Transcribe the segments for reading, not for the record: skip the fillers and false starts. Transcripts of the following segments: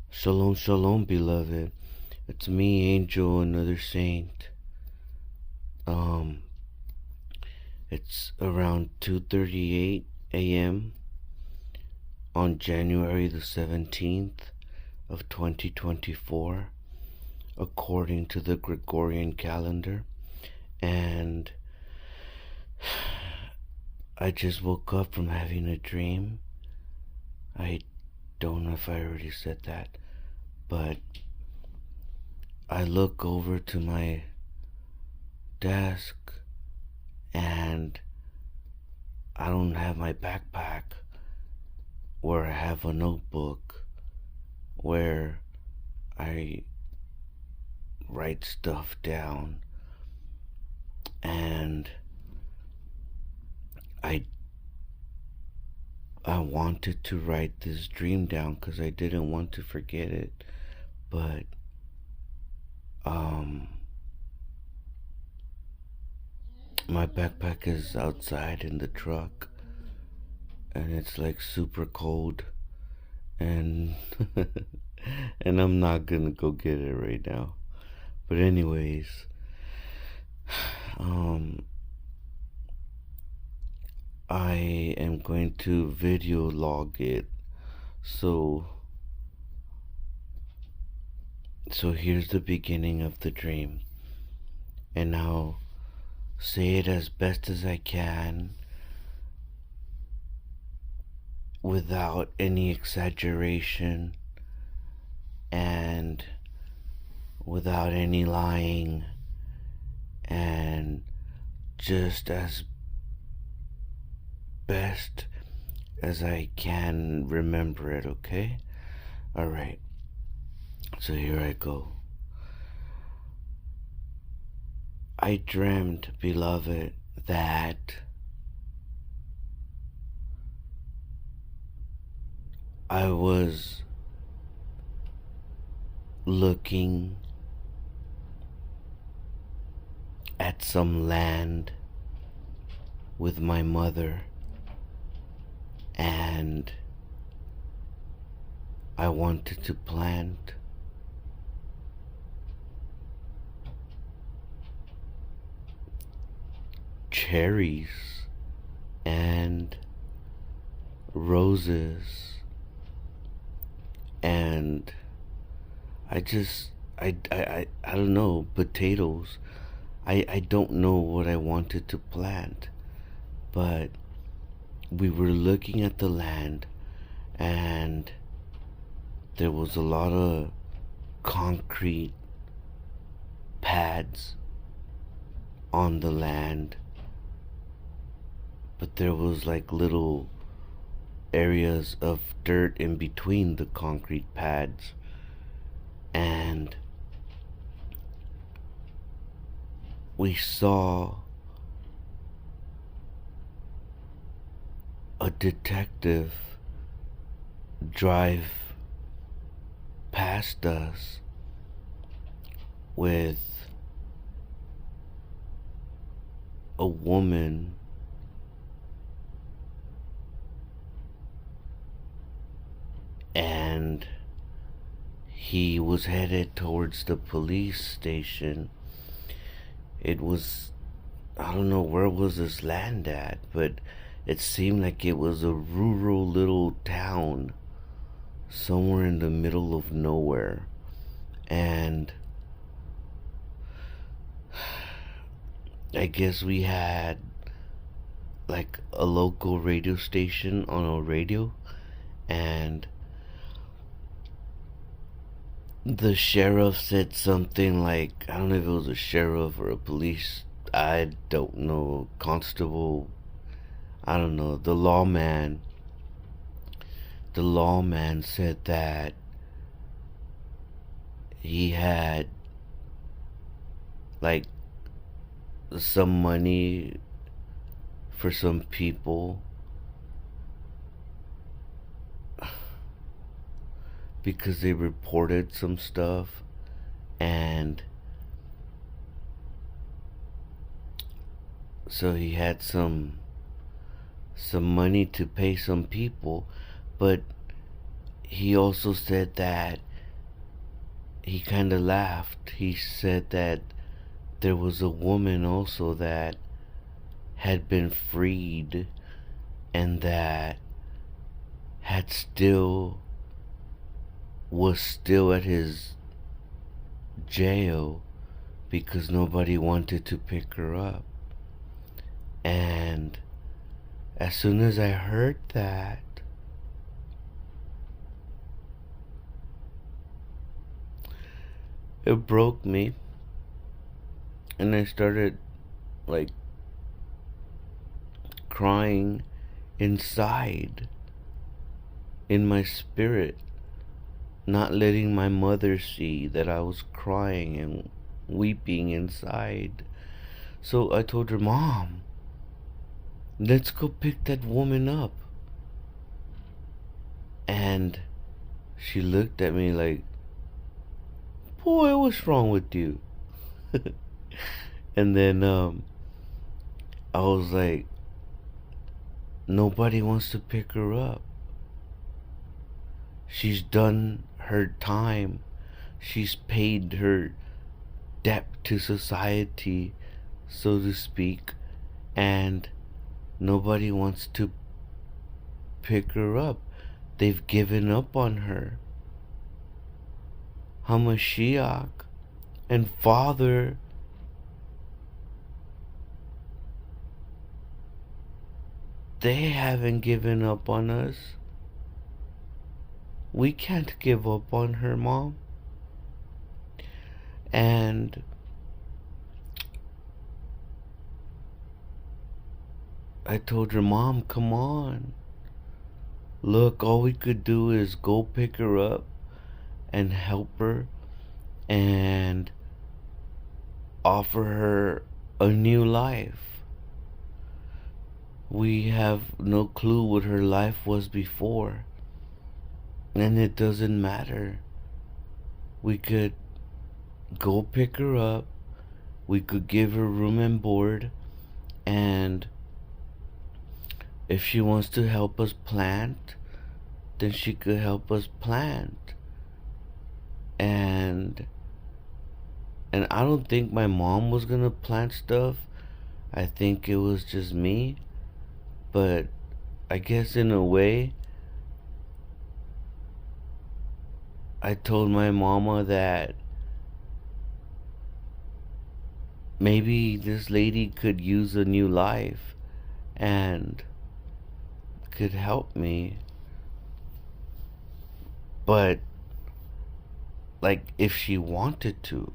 Shalom, shalom, beloved. It's me, Angel, another saint. Um, it's around 2:38 a.m. on January the 17th of 2024, according to the Gregorian calendar. And I just woke up from having a dream. I don't know if I already said that, but I look over to my desk and I don't have my backpack where I have a notebook where I write stuff down, and I wanted to write this dream down because I didn't want to forget it, but my backpack is outside in the truck and it's like super cold, and and I'm not gonna go get it right now. But anyways, I am going to video log it. So here's the beginning of the dream, and I'll say it as best as I can without any exaggeration and without any lying, and just as best as I can remember it, okay? Alright, so here I go. I dreamt, beloved, that I was looking at some land with my mother, and I wanted to plant cherries and roses, and I don't know, potatoes. I don't know what I wanted to plant, but we were looking at the land, and there was a lot of concrete pads on the land, but there was like little areas of dirt in between the concrete pads, and we saw a detective drive past us with a woman and he was headed towards the police station. It was, I don't know where was this land at, but it seemed like it was a rural little town somewhere in the middle of nowhere. And I guess we had like a local radio station on a radio, and the sheriff said something like, I don't know if it was a sheriff or a police, I don't know, constable, I don't know, the lawman said that he had like some money for some people because they reported some stuff, and so he had some money to pay some people, but he also said that he kind of laughed. He said that there was a woman also that had been freed and that was still at his jail because nobody wanted to pick her up. And as soon as I heard that, it broke me, and I started like crying inside, in my spirit, not letting my mother see that I was crying and weeping inside. So I told her, Mom, let's go pick that woman up. And she looked at me like, boy, what's wrong with you? And then I was like, nobody wants to pick her up. She's done her time. She's paid her debt to society, so to speak, and nobody wants to pick her up. They've given up on her. HaMashiac and Father, they haven't given up on us. We can't give up on her, Mom. And I told her, Mom, come on. Look, all we could do is go pick her up and help her and offer her a new life. We have no clue what her life was before, and it doesn't matter. We could go pick her up, we could give her room and board, and if she wants to help us plant, then she could help us plant. And I don't think my mom was gonna plant stuff. I think it was just me. But I guess in a way, I told my mama that maybe this lady could use a new life and could help me. But like, if she wanted to,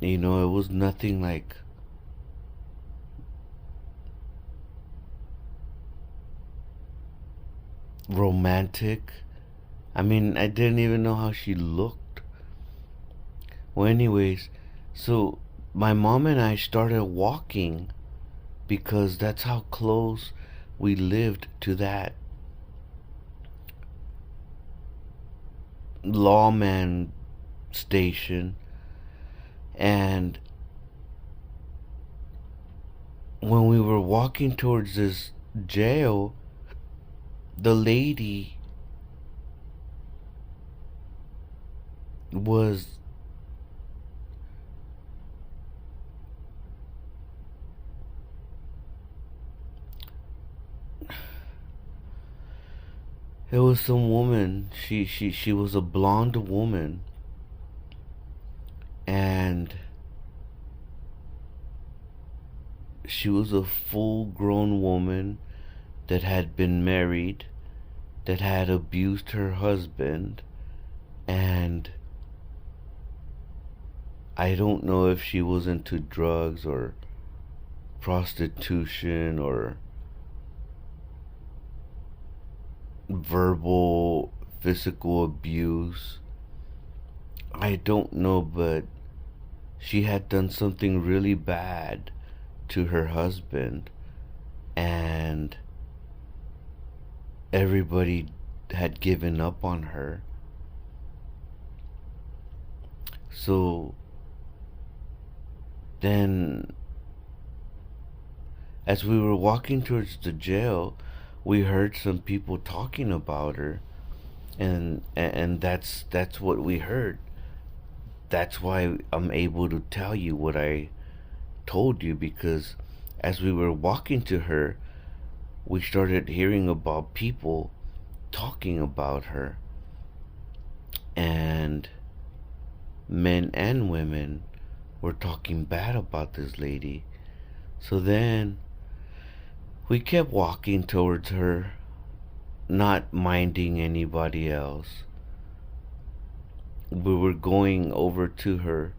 it was nothing like romantic. I mean, I didn't even know how she looked. Well, anyways, so my mom and I started walking because that's how close we lived to that lawman station. And when we were walking towards this jail, the lady was it was some woman. She was a blonde woman, and she was a full-grown woman that had been married, that had abused her husband, and I don't know if she was into drugs or prostitution or verbal, physical abuse. I don't know, but she had done something really bad to her husband, and everybody had given up on her. So then, as we were walking towards the jail, we heard some people talking about her, and that's what we heard. that's why I'm able to tell you what I told you, because as we were walking to her, we started hearing about people talking about her, and men and women were talking bad about this lady. So then we kept walking towards her, not minding anybody else. We were going over to her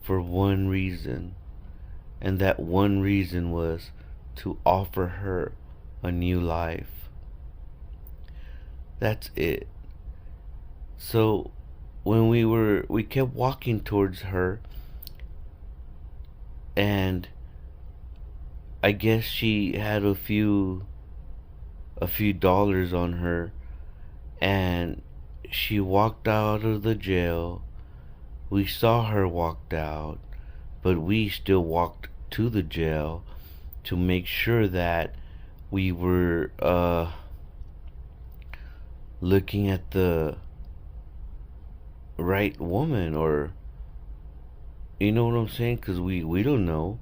for one reason, and that one reason was to offer her a new life. That's it. So when we kept walking towards her, and I guess she had a few dollars on her, and she walked out of the jail. We saw her walked out, but we still walked to the jail to make sure that we were looking at the right woman, or you know what I'm saying, because we don't know.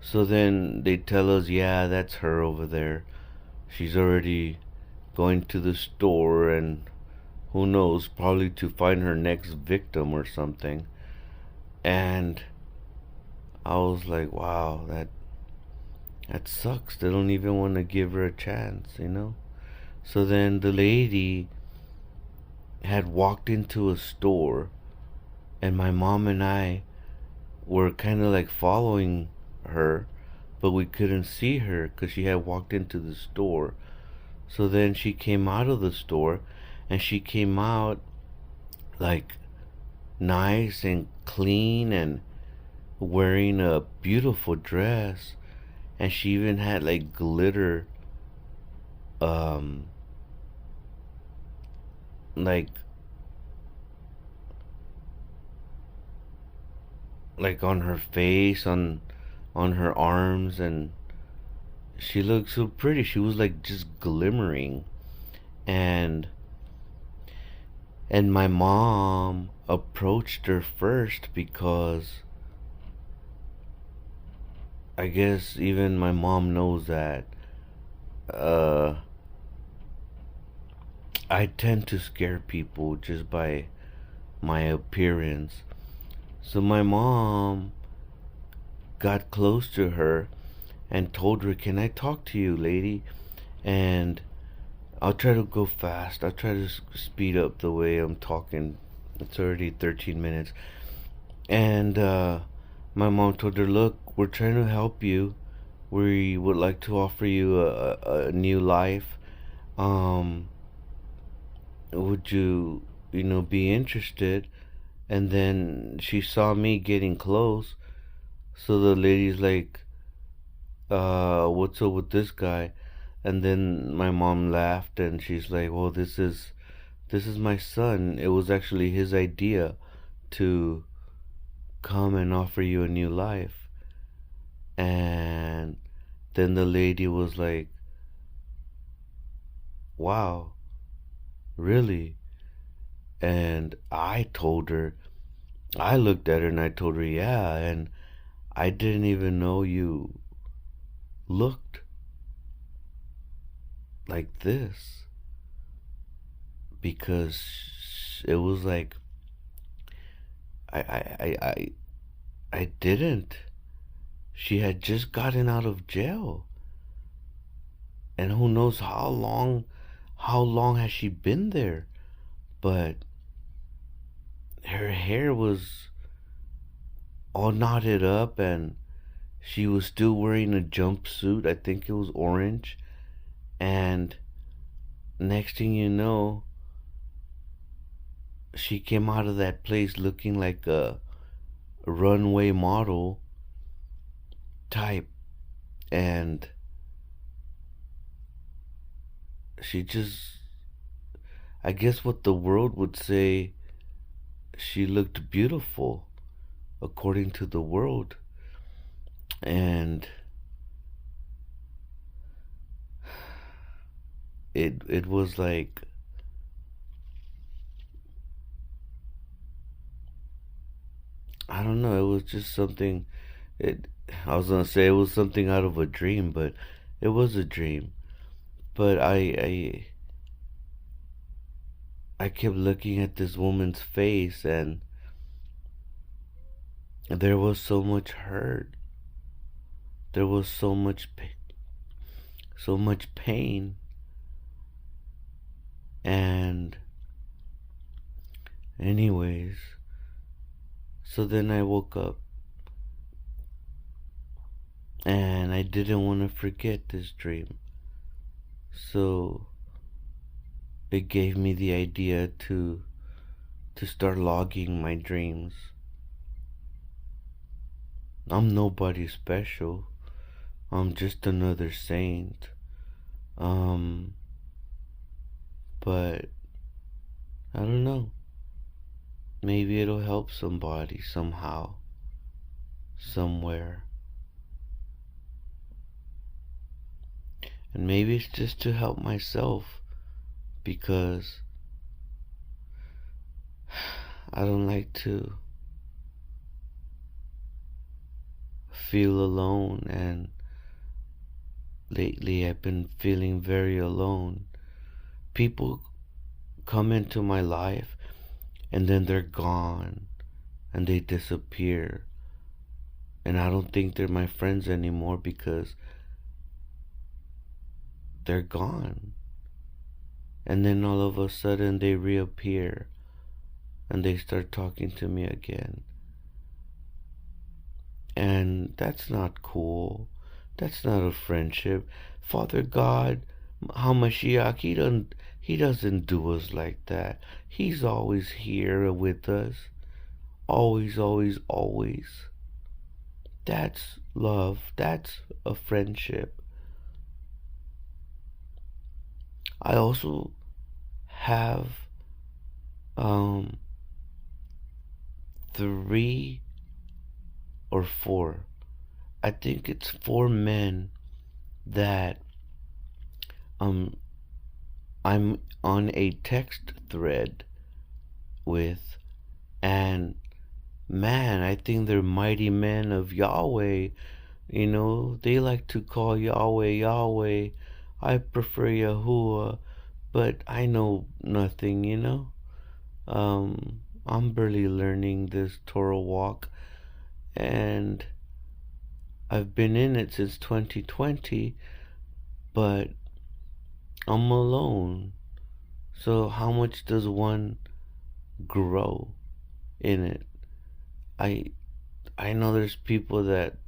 So then they tell us, yeah, that's her over there. She's already going to the store, and who knows, probably to find her next victim or something. And I was like, wow, that sucks. They don't even want to give her a chance, you know? So then the lady had walked into a store, and my mom and I were kind of like following her, but we couldn't see her because she had walked into the store. So then she came out of the store, and she came out like nice and clean and wearing a beautiful dress, and she even had like glitter, um like on her face, on her arms, and she looked so pretty. She was like just glimmering. and and my mom approached her first because I guess even my mom knows that uh I tend to scare people just by my appearance. So my mom got close to her and told her, "Can I talk to you, lady?" And I'll try to go fast. I'll try to speed up the way I'm talking. It's already 13 minutes. And my mom told her, "Look, we're trying to help you. We would like to offer you a new life. Um, would you, be interested?" And then she saw me getting close. So the lady's like, "What's up with this guy?" And then my mom laughed, and she's like, "Well, this is my son. It was actually his idea to come and offer you a new life." And then the lady was like, "Wow, really?" And I looked at her and I told her, "Yeah, and I didn't even know you looked like this," because it was like I I I I, I didn't. She had just gotten out of jail, and who knows how long has she been there? But her hair was all knotted up, and she was still wearing a jumpsuit. I think it was orange. And next thing you know, she came out of that place looking like a runway model type. And she just, I guess what the world would say, she looked beautiful according to the world. And it was like I don't know, it was just something. It I was gonna say it was something out of a dream, but it was a dream. But I kept looking at this woman's face, and there was so much hurt. There was so much pain. And anyways, so then I woke up, and I didn't want to forget this dream. So it gave me the idea to start logging my dreams. I'm nobody special. I'm just another saint. But I don't know. Maybe it'll help somebody somehow, somewhere. And maybe it's just to help myself, because I don't like to feel alone, and lately I've been feeling very alone. People come into my life and then they're gone and they disappear, and I don't think they're my friends anymore because they're gone. And then all of a sudden they reappear and they start talking to me again. And that's not cool. That's not a friendship. Father God, HaMashiac, he doesn't do us like that. He's always here with us. Always, always, always. That's love. That's a friendship. I also have 3 or 4. I think it's 4 men that I'm on a text thread with, and man, I think they're mighty men of Yahweh. You know, they like to call Yahweh Yahweh. I prefer Yahuah, but I know nothing, you know. I'm barely learning this Torah walk, and I've been in it since 2020, but I'm alone. So how much does one grow in it? I know there's people that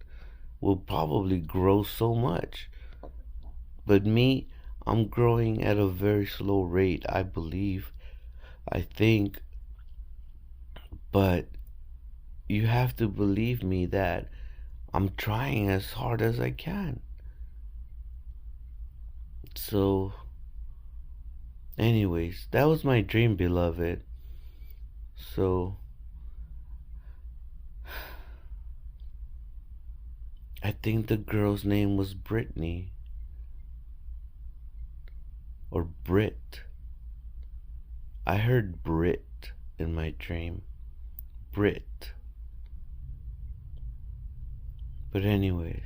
will probably grow so much, but me, I'm growing at a very slow rate, I believe, I think. But you have to believe me that I'm trying as hard as I can. So anyways, that was my dream, beloved. So I think the girl's name was Brittany, or Brit. I heard Brit in my dream. Brit. But anyways,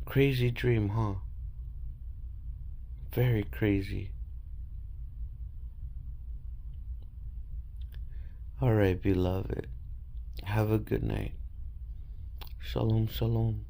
crazy dream, huh? Very crazy. Alright, beloved. Have a good night. Shalom, shalom.